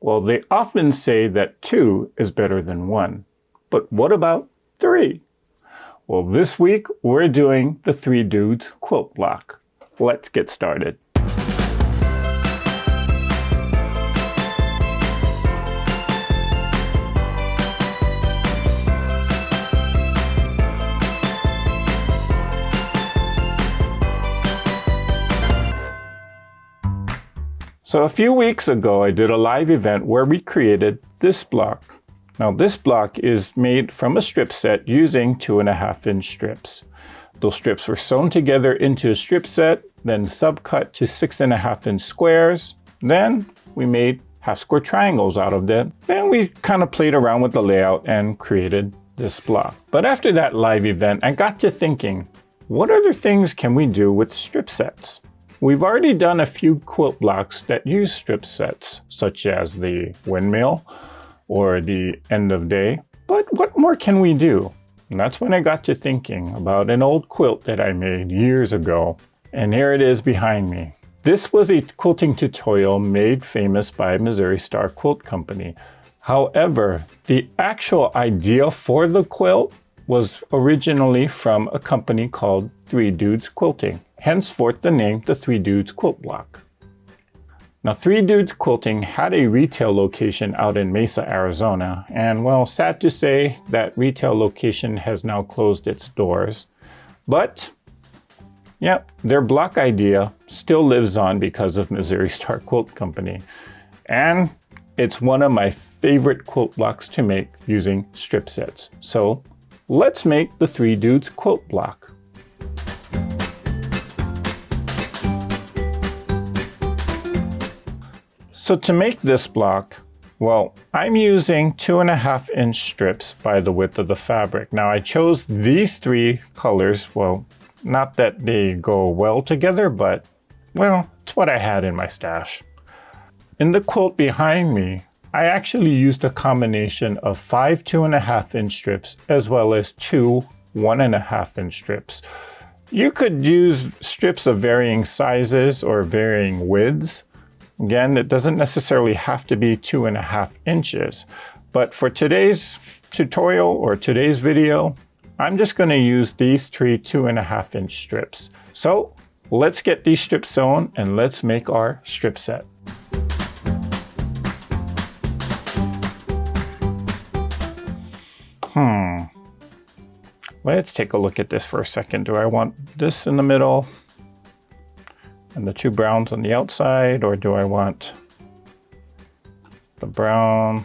Well, they often say that 2 is better than 1. But what about 3? Well, this week we're doing the 3 Dudes quilt block. Let's get started. So a few weeks ago, I did a live event where we created this block. Now this block is made from a strip set using 2.5-inch strips. Those strips were sewn together into a strip set, then subcut to 6.5-inch squares. Then we made half square triangles out of them. Then we kind of played around with the layout and created this block. But after that live event, I got to thinking, what other things can we do with strip sets? We've already done a few quilt blocks that use strip sets, such as the windmill or the end of day. But what more can we do? And that's when I got to thinking about an old quilt that I made years ago. And here it is behind me. This was a quilting tutorial made famous by Missouri Star Quilt Company. However, the actual idea for the quilt was originally from a company called 3 Dudes Quilting. Henceforth the name, the 3 Dudes Quilt Block. Now 3 Dudes Quilting had a retail location out in Mesa, Arizona, and well, sad to say that retail location has now closed its doors. But, yep, their block idea still lives on because of Missouri Star Quilt Company. And it's one of my favorite quilt blocks to make using strip sets. So let's make the 3 Dudes Quilt Block. So to make this block, well, I'm using 2.5-inch strips by the width of the fabric. Now I chose these 3 colors. Well, not that they go well together, but well, it's what I had in my stash. In the quilt behind me, I actually used a combination of 5 2.5-inch strips as well as 2 1.5-inch strips. You could use strips of varying sizes or varying widths. Again, it doesn't necessarily have to be 2.5 inches, but for today's tutorial or today's video, I'm just going to use these 3 2.5-inch strips. So let's get these strips sewn and let's make our strip set. Let's take a look at this for a second. Do I want this in the middle and the 2 browns on the outside, or do I want the brown?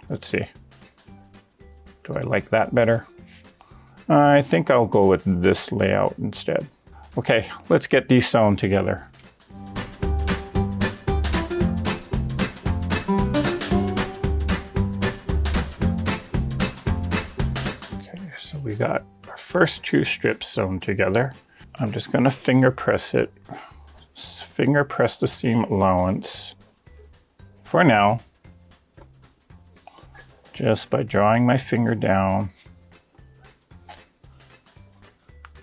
Let's see. Do I like that better? I think I'll go with this layout instead. Okay, let's get these sewn together. Okay, so we got our first 2 strips sewn together. I'm just going to finger press it. Finger press the seam allowance for now, just by drawing my finger down,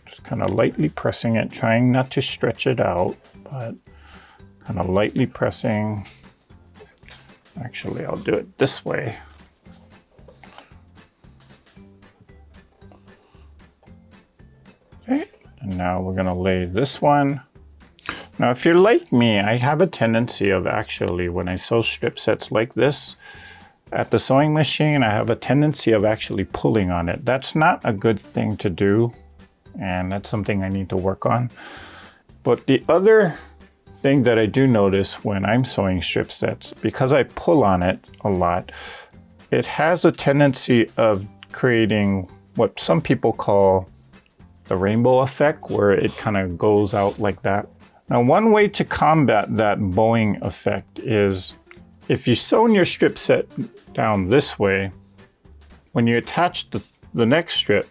just kind of lightly pressing it, trying not to stretch it out, but kind of lightly pressing. Actually, I'll do it this way. Okay, and now we're going to lay this one. Now, if you're like me, I have a tendency of actually, when I sew strip sets like this, at the sewing machine, I have a tendency of actually pulling on it. That's not a good thing to do, and that's something I need to work on. But the other thing that I do notice when I'm sewing strip sets, because I pull on it a lot, it has a tendency of creating what some people call the rainbow effect, where it kind of goes out like that. Now, one way to combat that bowing effect is if you sew your strip set down this way, when you attach the next strip,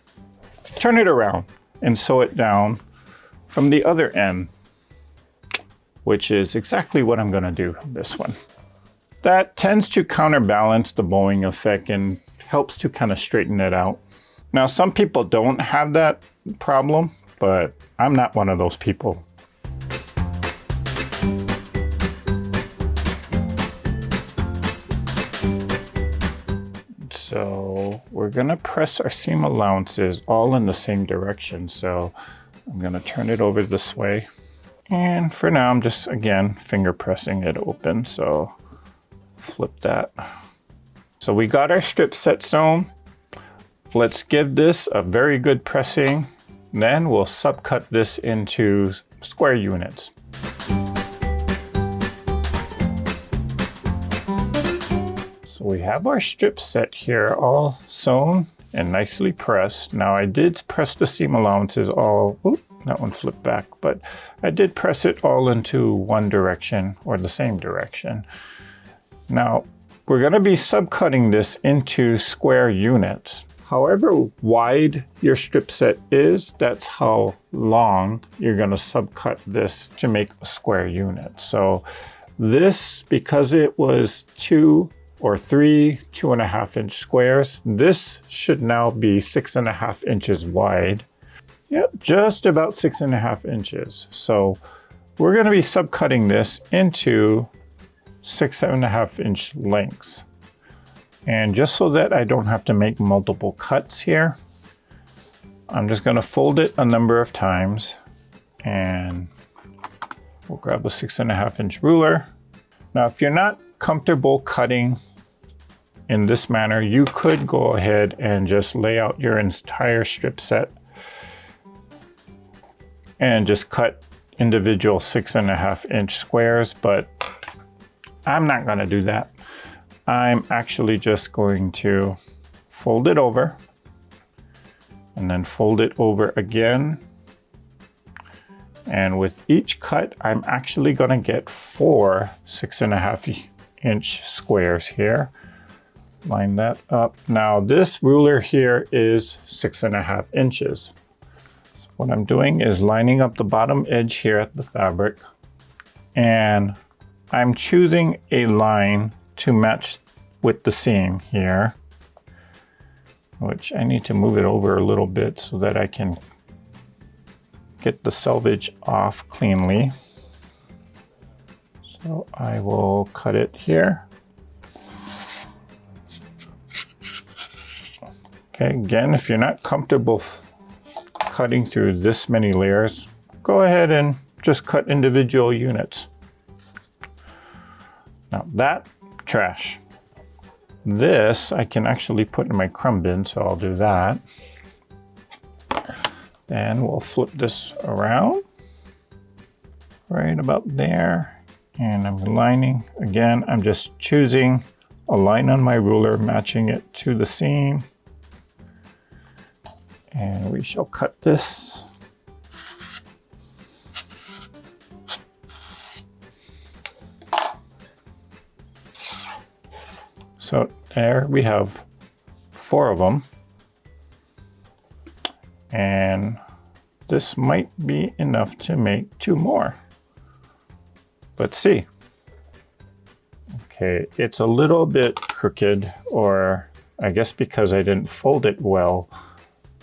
turn it around and sew it down from the other end, which is exactly what I'm going to do on this one. That tends to counterbalance the bowing effect and helps to kind of straighten it out. Now, some people don't have that problem, but I'm not one of those people. So we're gonna press our seam allowances all in the same direction. So I'm gonna turn it over this way. And for now, I'm just, again, finger pressing it open. So flip that. So we got our strip set sewn. Let's give this a very good pressing. Then we'll subcut this into square units. So we have our strip set here all sewn and nicely pressed. Now I did press the seam allowances all, oops, that one flipped back, but I did press it all into one direction or the same direction. Now we're going to be subcutting this into square units. However wide your strip set is, that's how long you're going to subcut this to make a square unit. So this, because it was 2 or 3 2.5 inch squares, this should now be 6.5 inches wide. Yep, just about 6.5 inches. So we're going to be subcutting this into 6.5 inch lengths. And just so that I don't have to make multiple cuts here, I'm just going to fold it a number of times, and we'll grab the 6.5 inch ruler. Now, if you're not comfortable cutting in this manner, you could go ahead and just lay out your entire strip set and just cut individual 6.5 inch squares, but I'm not going to do that. I'm actually just going to fold it over and then fold it over again. And with each cut, I'm actually going to get 4 6.5 inch squares here. Line that up. Now this ruler here is 6.5 inches. So what I'm doing is lining up the bottom edge here at the fabric, and I'm choosing a line to match with the seam here, which I need to move it over a little bit so that I can get the selvage off cleanly. So I will cut it here. Okay, again, if you're not comfortable cutting through this many layers, go ahead and just cut individual units. Now that, trash. This I can actually put in my crumb bin, so I'll do that. Then we'll flip this around right about there, and I'm lining again. I'm just choosing a line on my ruler, matching it to the seam, and we shall cut this. So there we have 4 of them, and this might be enough to make 2 more. Let's see. Okay, it's a little bit crooked, or I guess because I didn't fold it well.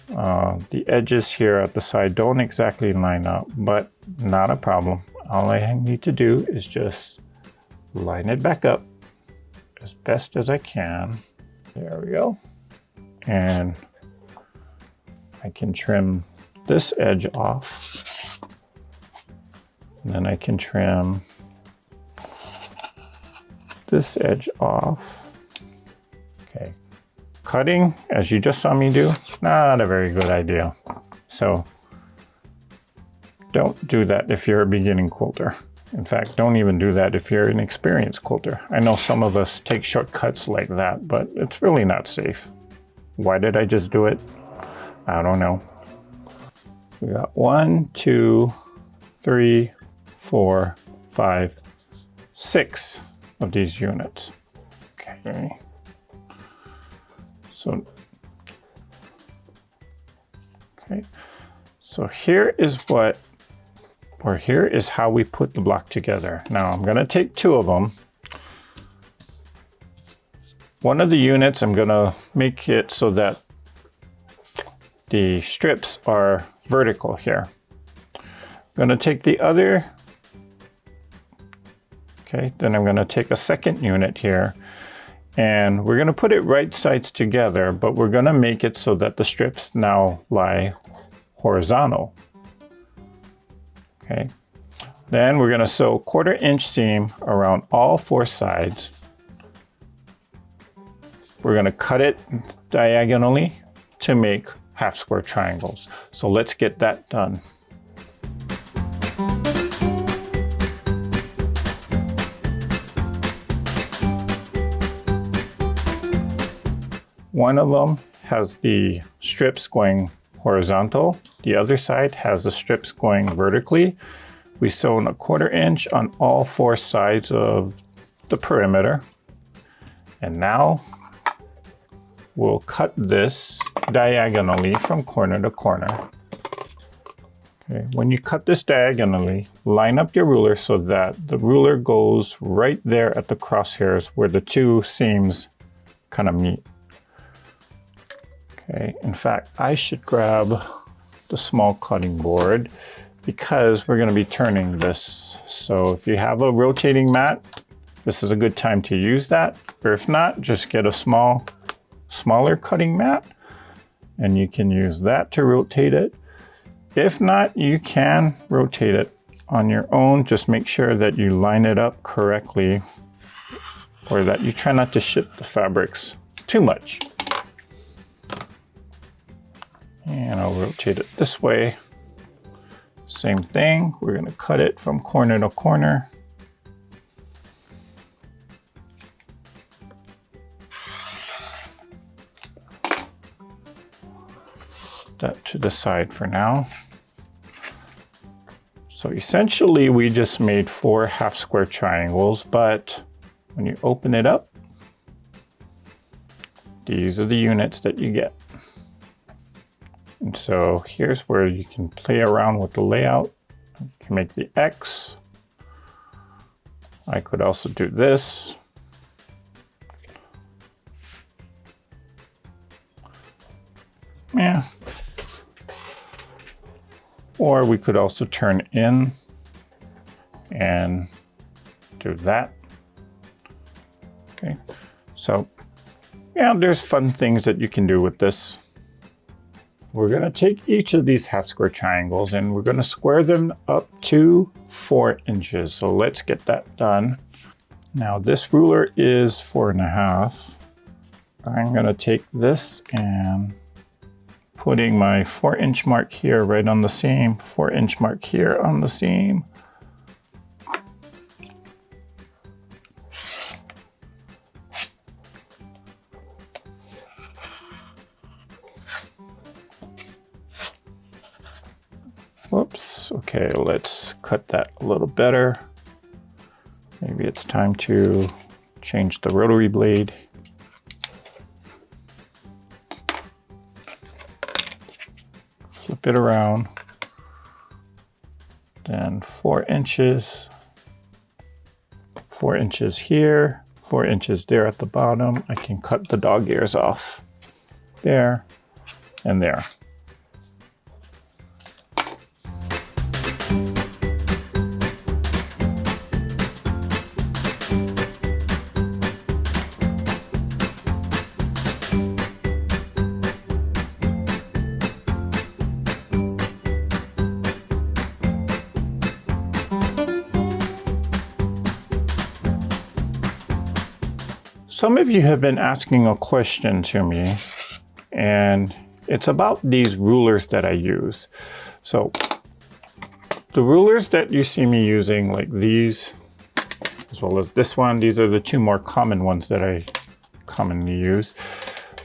The edges here at the side don't exactly line up, but not a problem. All I need to do is just line it back up as best as I can. There we go. And I can trim this edge off. And then I can trim this edge off. Okay. Cutting, as you just saw me do, not a very good idea. So don't do that if you're a beginning quilter. In fact, don't even do that if you're an experienced quilter. I know some of us take shortcuts like that, but it's really not safe. Why did I just do it? I don't know. We got 1, 2, 3, 4, 5, 6 of these units. Okay. So, okay. So here is what, or here is how we put the block together. Now I'm going to take 2 of them. One of the units, I'm going to make it so that the strips are vertical here. I'm going to take the other. Okay, then I'm going to take a second unit here, And we're going to put it right sides together, but we're going to make it so that the strips now lie horizontal. Okay. Then we're going to sew 1/4 inch seam around all 4 sides. We're going to cut it diagonally to make half square triangles. So let's get that done. One of them has the strips going horizontal. The other side has the strips going vertically. We sew in 1/4 inch on all 4 sides of the perimeter. And now we'll cut this diagonally from corner to corner. Okay, when you cut this diagonally, line up your ruler so that the ruler goes right there at the crosshairs where the 2 seams kind of meet. Okay, in fact, I should grab the small cutting board because we're going to be turning this. So if you have a rotating mat, this is a good time to use that. Or if not, just get a smaller cutting mat and you can use that to rotate it. If not, you can rotate it on your own. Just make sure that you line it up correctly or that you try not to shift the fabrics too much. And I'll rotate it this way. Same thing, we're going to cut it from corner to corner. That to the side for now. So essentially we just made 4 half square triangles, but when you open it up, these are the units that you get. And so here's where you can play around with the layout. You can make the X. I could also do this. Yeah. Or we could also turn in and do that. Okay. So yeah, there's fun things that you can do with this. We're going to take each of these half square triangles and we're going to square them up to 4 inches. So let's get that done. Now this ruler is 4.5. I'm going to take this and putting my 4-inch mark here right on the seam, 4-inch mark here on the seam. Whoops, okay, let's cut that a little better. Maybe it's time to change the rotary blade. Flip it around. Then 4 inches. 4 inches here, 4 inches there at the bottom. I can cut the dog ears off. There and there. Some of you have been asking a question to me, and it's about these rulers that I use. So the rulers that you see me using, like these, as well as this one, these are the 2 more common ones that I commonly use.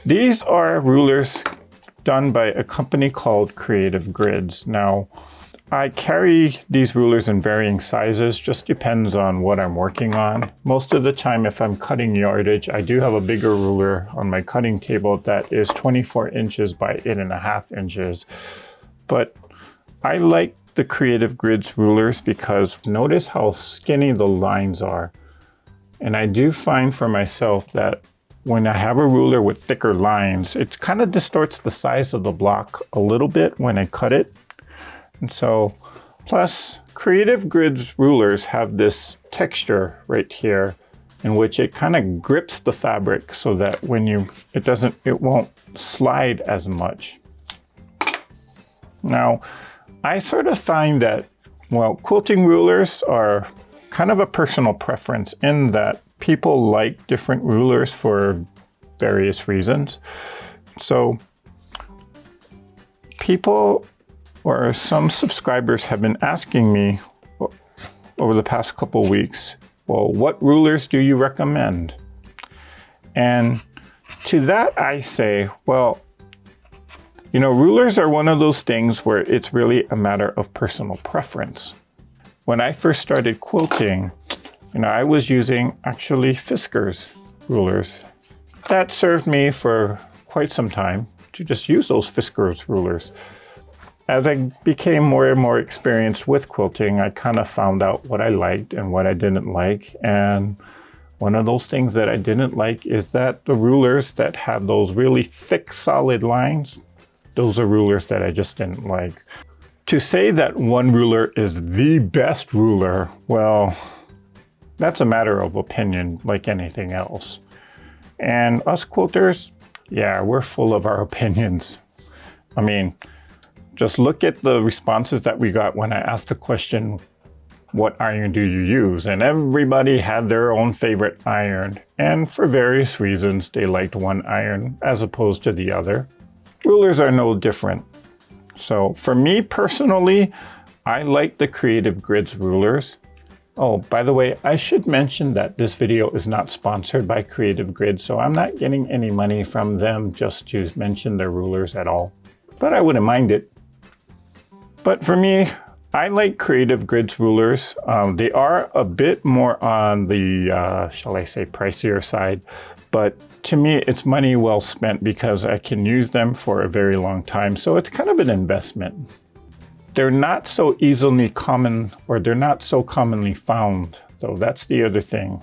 These are rulers done by a company called Creative Grids. Now, I carry these rulers in varying sizes, just depends on what I'm working on. Most of the time, if I'm cutting yardage, I do have a bigger ruler on my cutting table that is 24 inches by 8.5 inches. But I like the Creative Grids rulers because notice how skinny the lines are. And I do find for myself that when I have a ruler with thicker lines, it kind of distorts the size of the block a little bit when I cut it. And so, plus Creative Grids rulers have this texture right here in which it kind of grips the fabric so that when it won't slide as much. Now, I sort of find that, well, quilting rulers are kind of a personal preference in that people like different rulers for various reasons. So people or some subscribers have been asking me over the past couple weeks, well, what rulers do you recommend? And to that I say, well, you know, rulers are one of those things where it's really a matter of personal preference. When I first started quilting, you know, I was using actually Fisker's rulers. That served me for quite some time to just use those Fisker's rulers. As I became more and more experienced with quilting, I kind of found out what I liked and what I didn't like. And one of those things that I didn't like is that the rulers that have those really thick, solid lines, those are rulers that I just didn't like. To say that one ruler is the best ruler, well, that's a matter of opinion like anything else. And us quilters, yeah, we're full of our opinions. I mean, just look at the responses that we got when I asked the question, what iron do you use? And everybody had their own favorite iron. And for various reasons, they liked one iron as opposed to the other. Rulers are no different. So for me personally, I like the Creative Grids rulers. Oh, by the way, I should mention that this video is not sponsored by Creative Grids, so I'm not getting any money from them just to mention their rulers at all. But I wouldn't mind it. But for me, I like Creative Grids rulers. They are a bit more on the, shall I say, pricier side. But to me, it's money well spent because I can use them for a very long time. So it's kind of an investment. They're not so easily common, or they're not so commonly found, though. That's the other thing.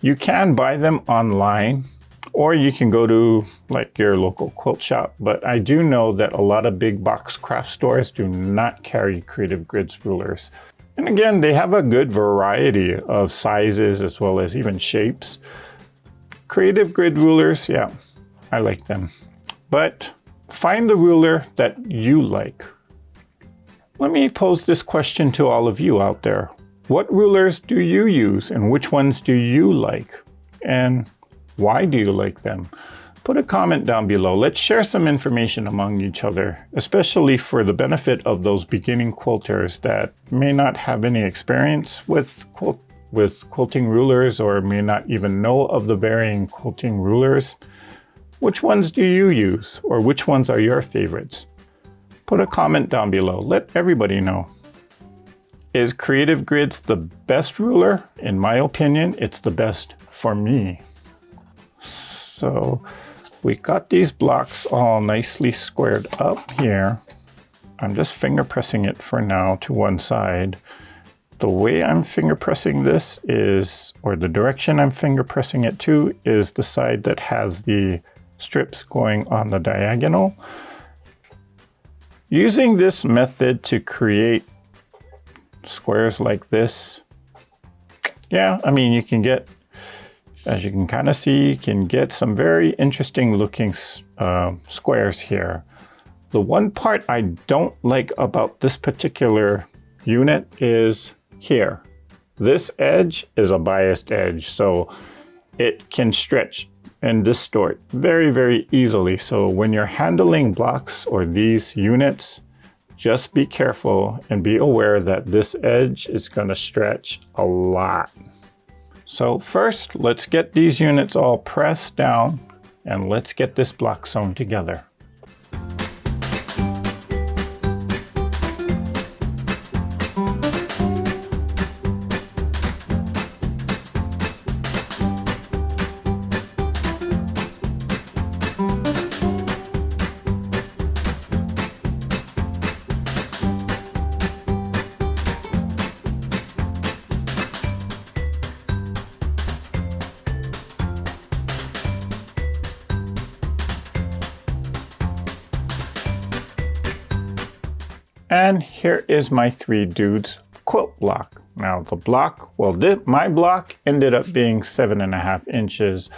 You can buy them online, or you can go to like your local quilt shop. But I do know that a lot of big box craft stores do not carry Creative Grids rulers. And again, they have a good variety of sizes as well as even shapes. Creative Grid rulers, yeah, I like them. But find the ruler that you like. Let me pose this question to all of you out there. What rulers do you use and which ones do you like? And why do you like them? Put a comment down below. Let's share some information among each other, especially for the benefit of those beginning quilters that may not have any experience with quilting rulers or may not even know of the varying quilting rulers. Which ones do you use, or which ones are your favorites? Put a comment down below. Let everybody know. Is Creative Grids the best ruler? In my opinion, it's the best for me. So we got these blocks all nicely squared up here. I'm just finger pressing it for now to one side. The way I'm finger pressing this is, or the direction I'm finger pressing it to, is the side that has the strips going on the diagonal. Using this method to create squares like this, yeah, I mean, you can get, as you can kind of see, you can get some very interesting looking squares here. The one part I don't like about this particular unit is here. This edge is a biased edge, so it can stretch and distort very, very easily. So when you're handling blocks or these units, just be careful and be aware that this edge is going to stretch a lot. So first, let's get these units all pressed down and let's get this block sewn together. And here is my 3 Dudes quilt block. Now the block, well, my block ended up being 7.5 inches.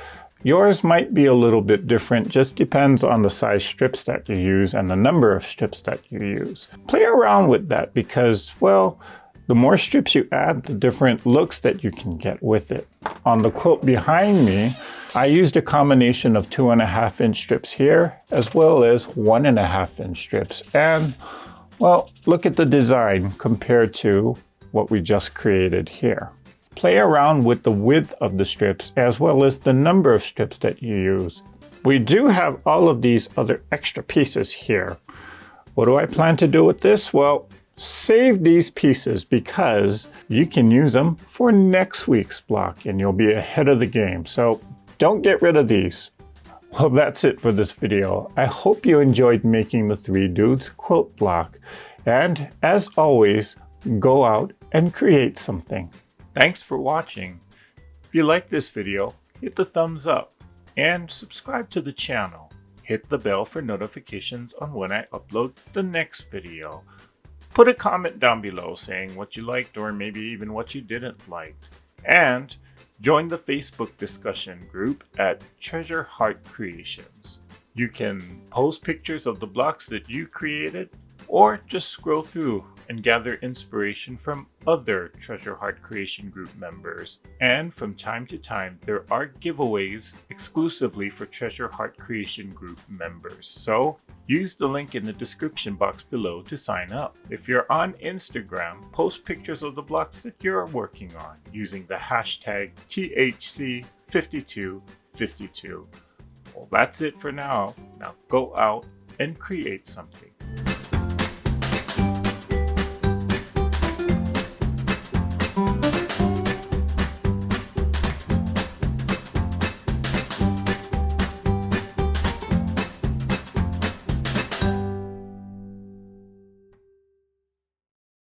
Yours might be a little bit different, just depends on the size strips that you use and the number of strips that you use. Play around with that because, well, the more strips you add, the different looks that you can get with it. On the quilt behind me, I used a combination of 2.5 inch strips here, as well as 1.5 inch strips. And, well, look at the design compared to what we just created here. Play around with the width of the strips, as well as the number of strips that you use. We do have all of these other extra pieces here. What do I plan to do with this? Well, save these pieces because you can use them for next week's block and you'll be ahead of the game. So don't get rid of these. Well, that's it for this video. I hope you enjoyed making the 3 Dudes quilt block. And as always, go out and create something. Thanks for watching. If you like this video, hit the thumbs up and subscribe to the channel. Hit the bell for notifications on when I upload the next video. Put a comment down below saying what you liked or maybe even what you didn't like. And join the Facebook discussion group at Treasure Heart Creations. You can post pictures of the blocks that you created or just scroll through and gather inspiration from other Treasure Heart Creation Group members. And from time to time, there are giveaways exclusively for Treasure Heart Creation Group members. So use the link in the description box below to sign up. If you're on Instagram, post pictures of the blocks that you're working on using the hashtag THC5252. Well, that's it for now. Now go out and create something.